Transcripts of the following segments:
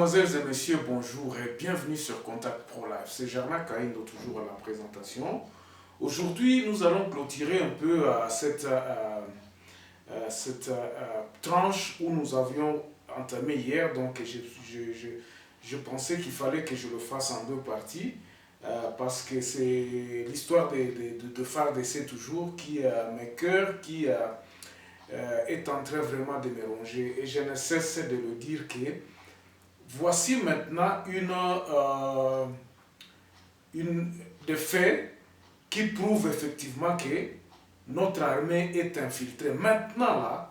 Mesdemoiselles et messieurs, bonjour et bienvenue sur Contact Pro Life. C'est Germain Kaindo, toujours à la présentation. Aujourd'hui, nous allons clôturer un peu cette tranche où nous avions entamé hier. Donc, je pensais qu'il fallait que je le fasse en deux parties parce que c'est l'histoire de FARDC toujours qui m'écoeure, qui est en train vraiment de me ronger. Et je ne cesse de le dire que voici maintenant des faits qui prouvent effectivement que notre armée est infiltrée. Maintenant, là,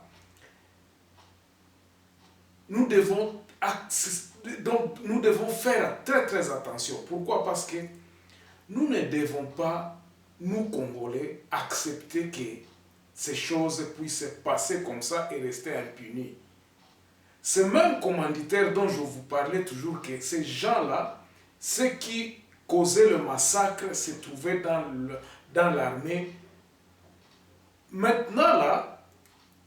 nous devons faire très très attention. Pourquoi? Parce que nous ne devons pas, nous Congolais, accepter que ces choses puissent passer comme ça et rester impunies. Ces mêmes commanditaires dont je vous parlais toujours, que ces gens-là, ceux qui causaient le massacre, se trouvaient dans l'armée. Maintenant, là,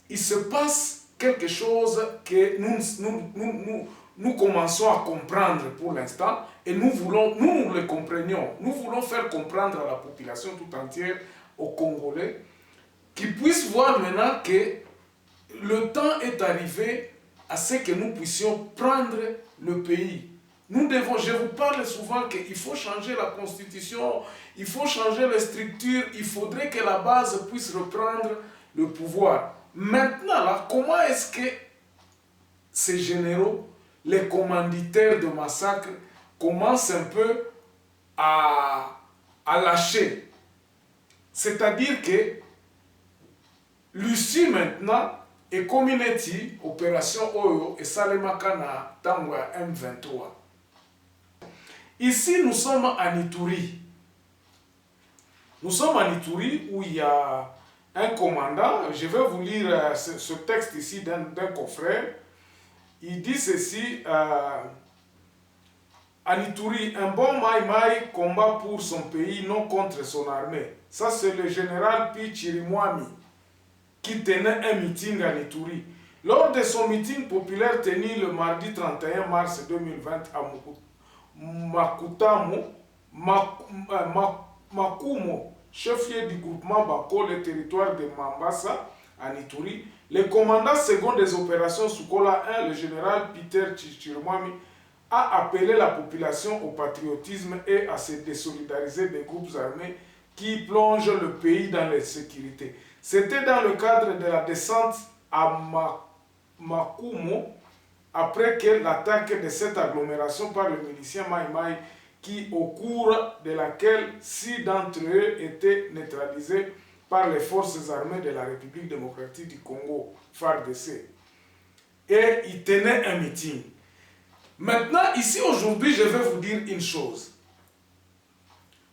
il se passe quelque chose que nous commençons à comprendre pour l'instant, et nous le comprenions. Nous voulons faire comprendre à la population tout entière, aux Congolais, qu'ils puissent voir maintenant que le temps est arrivé à ce que nous puissions prendre le pays. Nous devons, je vous parle souvent qu'il faut changer la constitution, il faut changer les structures, il faudrait que la base puisse reprendre le pouvoir. Maintenant, là, comment est-ce que ces généraux, les commanditaires de massacre, commencent un peu à lâcher? C'est-à-dire que Lucie maintenant, et comme il est dit, opération Oyo et Salemakana Tangwa M23. Ici, nous sommes à Ituri. Nous sommes à Ituri où il y a un commandant. Je vais vous lire ce texte ici d'un confrère. Il dit ceci, à Ituri, un bon Maï combat pour son pays, non contre son armée. Ça, c'est le général Pichirimwami qui tenait un meeting à Ituri. Lors de son meeting populaire tenu le mardi 31 mars 2020 à Makumo, chef-lieu du groupement Bako, le territoire de Mambasa, à Ituri, le commandant second des opérations Sukola 1, le général Peter Chichirumami, a appelé la population au patriotisme et à se désolidariser des groupes armés qui plongent le pays dans l'insécurité. C'était dans le cadre de la descente à Makumo, après que l'attaque de cette agglomération par le milicien Maï, qui, au cours de laquelle 6 d'entre eux étaient neutralisés par les forces armées de la République démocratique du Congo, FARDC. Et il tenait un meeting. Maintenant, ici aujourd'hui, je vais vous dire une chose.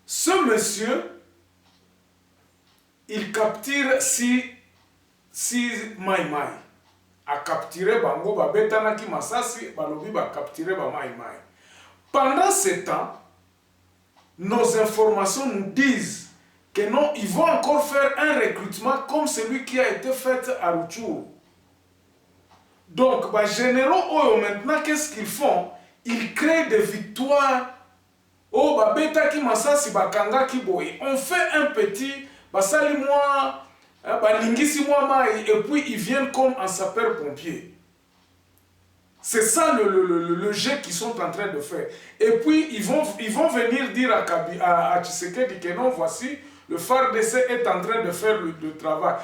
Ce monsieur, il capture si Maï a capturé Bango, Betanaki Masasi, Balobi a capturé Maï. Pendant ce temps, nos informations nous disent que non, ils vont encore faire un recrutement comme celui qui a été fait à Rutshuru. Donc, les généraux, maintenant, qu'est-ce qu'ils font? Ils créent des victoires. Oh, Betaki Masasi, Bakanga Kiboy. On fait un petit, Basali moi, Balingisi moi, et puis ils viennent comme un sapeur-pompier. C'est ça le jet qu'ils sont en train de faire. Et puis ils vont venir dire à Tshisekedi que non, voici, le FARDC est en train de faire le travail.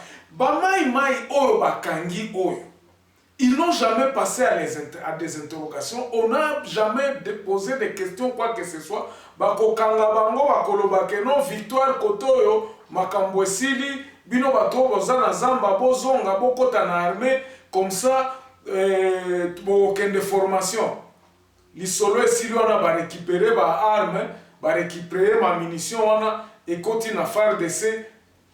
Ils n'ont jamais passé à des interrogations. On n'a jamais posé des questions, quoi que ce soit. Bakokanga bango, bakolobake non, victoire kotoyo, makambwesili, bino bato bozana zamba, bozonga, bokota na armée, comme ça, aucune de formation. L'isolo esili on a récupéré ba armes, ba récupéré ma munition et continue à faire de ces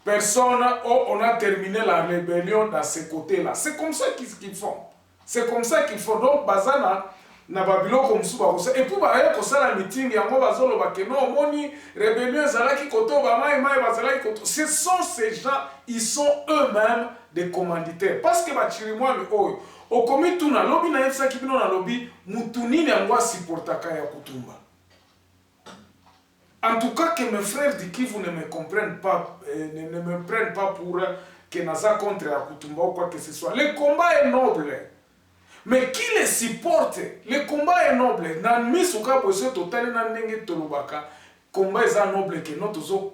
personnes. On a terminé la rébellion dans ce côté-là. C'est comme ça qu'ils font. C'est comme ça qu'ils font. Donc bazana na babilo comme ça. Et puis ba ko sala meeting yango bazolo ba ke non moni rébellion zalaki koto ba mai bazalaki koto. Ce sont ces gens, ils sont eux-mêmes des commanditaires. Parce que ba chirimwa le oyo okomi tuna lobi na yebisaki bino na lobi mutu nini yango asiportaka ya kutumba. En tout cas, que mes frères du Kivu ne me comprennent pas, ne me prennent pas pour que naza contre la Kutumba ou quoi que ce soit. Le combat est noble. Mais qui les supporte? Le combat est noble. Nan misuka bosse total nan ndenge tolobaka. Combat est noble que non tozo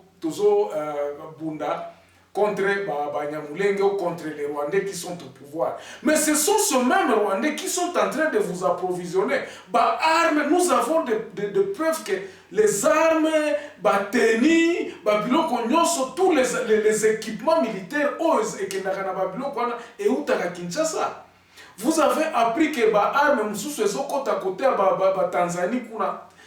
bunda contre Banyamulenge ou contre les Rwandais qui sont au pouvoir. Mais ce sont ces mêmes Rwandais qui sont en train de vous approvisionner. Armes, nous avons de preuves que les armes, tennis, tous les équipements militaires, et Kinshasa. Vous avez appris que armes, côté à Tanzanie,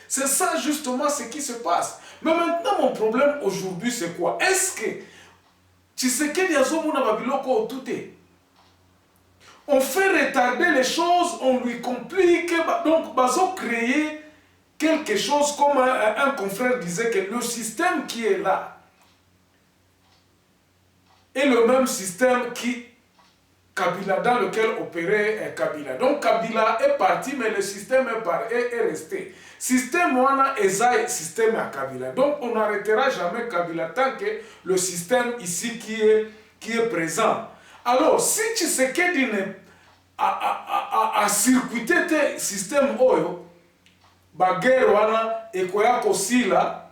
c'est ça justement ce qui se passe. Mais maintenant, mon problème aujourd'hui, c'est quoi? Est-ce que Tshisekedi azomona babiloko tout est. On fait retarder les choses, on lui complique, donc bazo créer quelque chose comme un confrère disait que le système qui est là est le même système qui Kabila dans lequel opérait Kabila. Donc Kabila est parti mais le système est resté. Système wana est système à Kabila. Donc on n'arrêtera jamais Kabila tant que le système ici qui est présent. Alors si Tshisekedi a circuité le système oyo, baguerre wana ekoya kosila,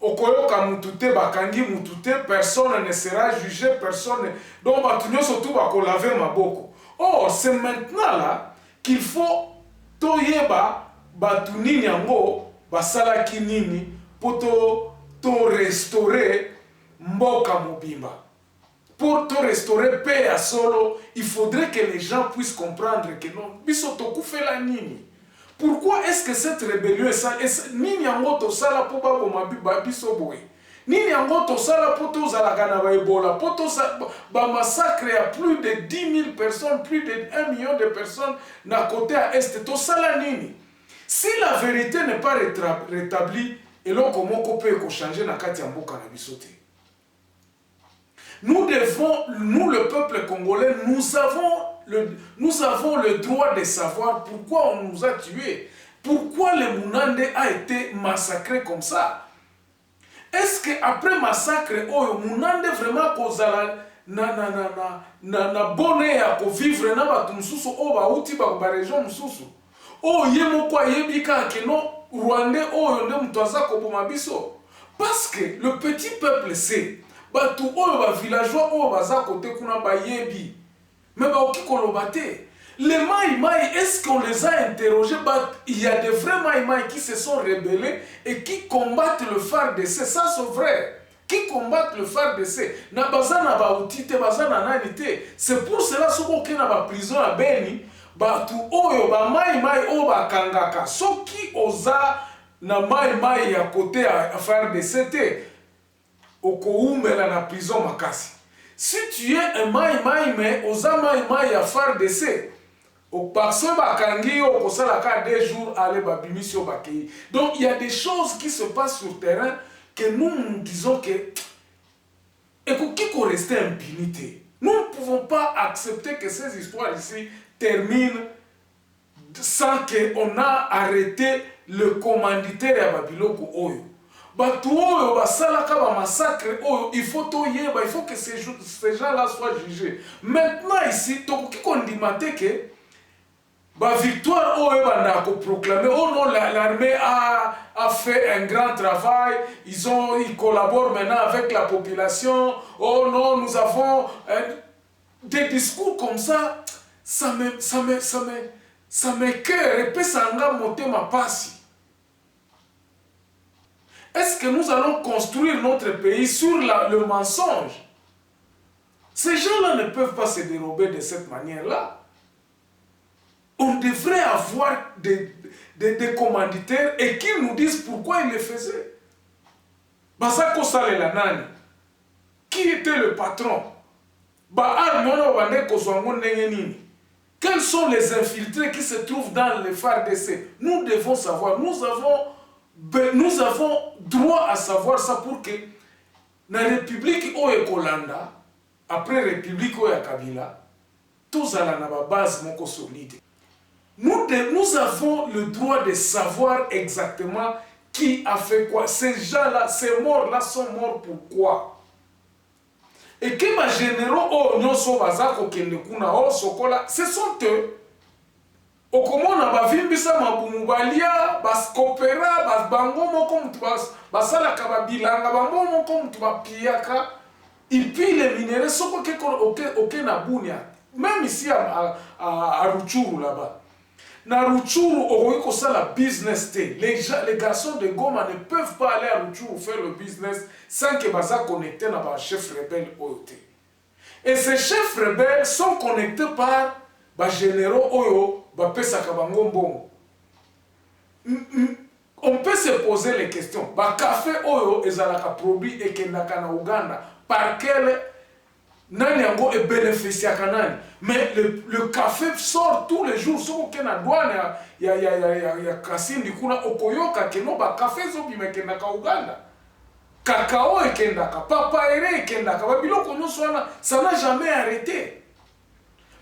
okoyoka mutute bakangi mutute, personne ne sera jugé, personne. Donc batunyo surtout bakolaver maboko. Or c'est maintenant là qu'il faut toyeba batu nini yango basalaki nini pour to restaurer mboka mobimba. Pour te restaurer paix à solo, il faudrait que les gens puissent comprendre que non, biso tokufela nini. Pourquoi est-ce que cette rébellion est ça? Nini yango to sala po ba boma biso boy. Nini yango to sala po to zalaka na ba Ebola, po to ba massacre à plus de 10 000 personnes, plus de 1 million de personnes na côté à est to sala nini. Si la vérité n'est pas rétablie, et là comment on peut changer na kati ya mboka na biso te. Nous devons, nous le peuple congolais, nous avons le droit de savoir pourquoi on nous a tués. Pourquoi le Munande a été massacré comme ça. Est-ce qu'après massacre, oh, Munande vraiment kozala na bonne à vivre na batu mususu o ba uti ba région mususu. Oh yemo kwa yebika ke no Rwandais oh nde mutwaza ko boma biso. Parce que le petit peuple sait batu oyo ba villageois oyo baza côté kuna ba yebi mais ba oki koloba te. Les Maï, est-ce qu'on les a interrogés? Il y a des vrais Maï qui se sont rebellés et qui combattent le FARDC. Ça c'est vrai. Qui combattent le FARDC. Na baza na ba utite baza na nanite. C'est pour cela que na ba prison à Beni batu oyo ba Maï oyo ba kangaka. Soki oza na Maï ya côté à FARDC te. Okoumela na prison makasi. Si tu es un Maï mais oza Maï ya FARDC, au personne bakangi au kosala ka 2 jours aller babimisi au bakei. Donc il y a des choses qui se passent sur terrain que nous disons que et qui qu'on reste impunité. Nous ne pouvons pas accepter que ces histoires ici terminent sans qu'on a arrêté le commanditaire à Babiloko Oyo. Batu oyo basalaka ba massacre oyo, il faut que ces gens-là soient jugés. Maintenant ici, tokoki kondimate que ba victoire oyo banda ko proclamer oh non l'armée a fait un grand travail, ils collaborent maintenant avec la population. Oh non, nous avons des discours comme ça, ça me cœur et puis ça nga monter ma passe. Est-ce que nous allons construire notre pays sur le mensonge? Ces gens-là ne peuvent pas se dérober de cette manière-là. On devrait avoir des commanditaires et qu'ils nous disent pourquoi ils le faisaient. Basako Salela Nani, qui était le patron? Quels sont les infiltrés qui se trouvent dans les FARDC? Nous devons savoir, nous avons droit à savoir ça pour que la République Oye Kolanda, après République Oye Kabila, tous à la base moko solide. Nous avons le droit de savoir exactement qui a fait quoi. Ces gens-là, ces morts-là sont morts pourquoi? Et que les généraux, oh, nyonso bazako kende kuna, oh, sokola, ce sont eux. Okomona bavimbisa mabumu balia, bas kopera, bas bango moko mutu basalaka babilanga, bango moko mutu bapiyaka, et puis les minéraux soko ke na bunia. Même ici à Rutshuru là-bas. Na Rutshuru, on kosala business té. Les garçons de Goma ne peuvent pas aller à Rutshuru faire le business sans que baza connecté na ba chef rebelle OT. Et ces chefs rebelles sont connectés par ba généraux oyo ba pesaka bango mbongo. On peut se poser les questions. Ba café oyo ezalaka produit ekendaka na Uganda par quel nani yango e bénéficiaka nani? Mais le café sort tous les jours. Soko ke na douane ya Kasindi kuna okoyoka keno ba café zo bimekendaka Uganda. Cacao ekendaka, papaere ekendaka, babiloko nyonso wana, ça n'a jamais arrêté.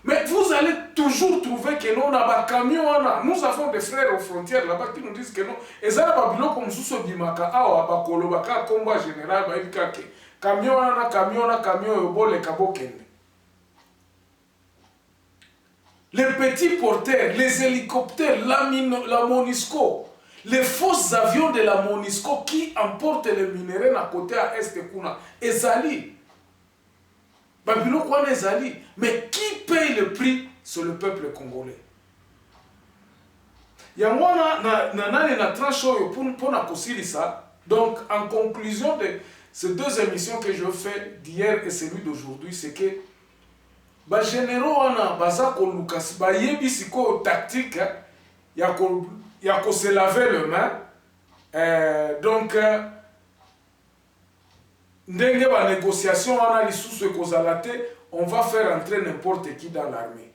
Mais vous allez toujours trouver que non, na ba camion wana. Nous avons des frères aux frontières là-bas qui nous disent que non, ezala babiloko mususu bimaka awa bakolobaka komba général ba ebikake. Camion wana, camion yobole kabokende. Les petits porteurs, les hélicoptères, la Monisco, les faux avions de la Monisco qui emportent les minéraux à côté à Est Kuna, Ezali. Babylone quoi Ezali. Mais qui paye le prix? C'est le peuple congolais. Yangwana na tranche pour na kosili ça. Donc en conclusion de ces deux émissions que je fais d'hier et celui d'aujourd'hui, c'est que ba généraux wana baza ko lukasi ba yebi siko tactique ya ko se laver les mains. Donc ndenge ba négociation wana lisusu ekozalate, on va faire entrer n'importe qui dans l'armée.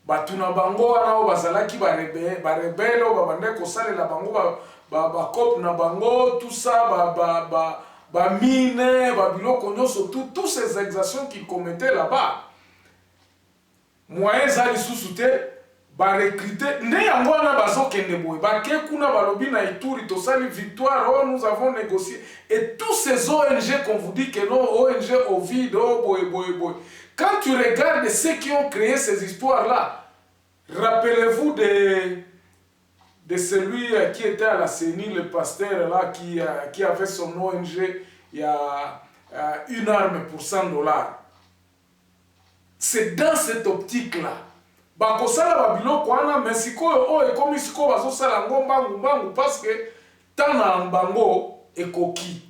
Batuna bango wana o bazalaki ba rebelle o ba bande ko salela bango ba cop na bango tout ça ba mine ba biloko nyonso tous ces exactions qu'ils commettaient là-bas. Moyens za lisusu te ba recruter ne yango wana bazokende boye ba ke kuna balobi na Ituri tosali victoire, oh nous avons négocié, et tous ces ONG qu'on vous dit que non, ONG au vide, oh boy. Quand tu regardes ceux qui ont créé ces histoires-là, rappelez-vous de celui qui était à la CENI, le pasteur là, qui avait son ONG, il y a une arme pour $100. C'est dans cette optique-là. Bakosala babiloko wana mesikoyo o ekomi siko bazosala ngombangu parce que tana bango ekoki.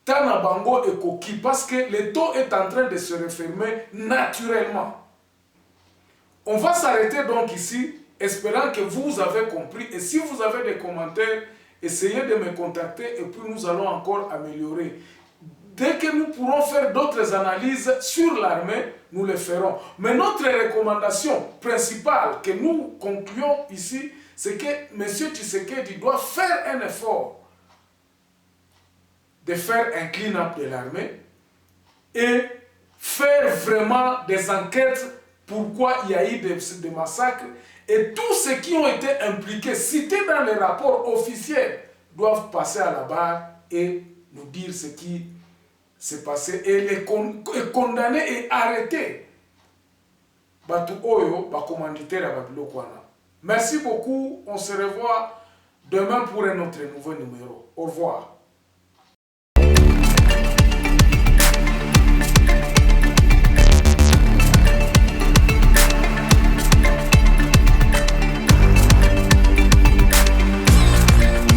Tana bango ekoki parce que le taux est en train de se refermer naturellement. On va s'arrêter donc ici, espérant que vous avez compris. Et si vous avez des commentaires, essayez de me contacter et puis nous allons encore améliorer. Dès que nous pourrons faire d'autres analyses sur l'armée, nous le ferons. Mais notre recommandation principale que nous concluons ici, c'est que M. Tshisekedi doit faire un effort de faire un clean-up de l'armée et faire vraiment des enquêtes pourquoi il y a eu des massacres, et tous ceux qui ont été impliqués, cités dans les rapports officiels, doivent passer à la barre et nous dire ce qui s'est passé et les condamner et arrêter. Batu Oyo, commanditaire à Babiloko wana. Merci beaucoup, on se revoit demain pour un autre nouveau numéro. Au revoir.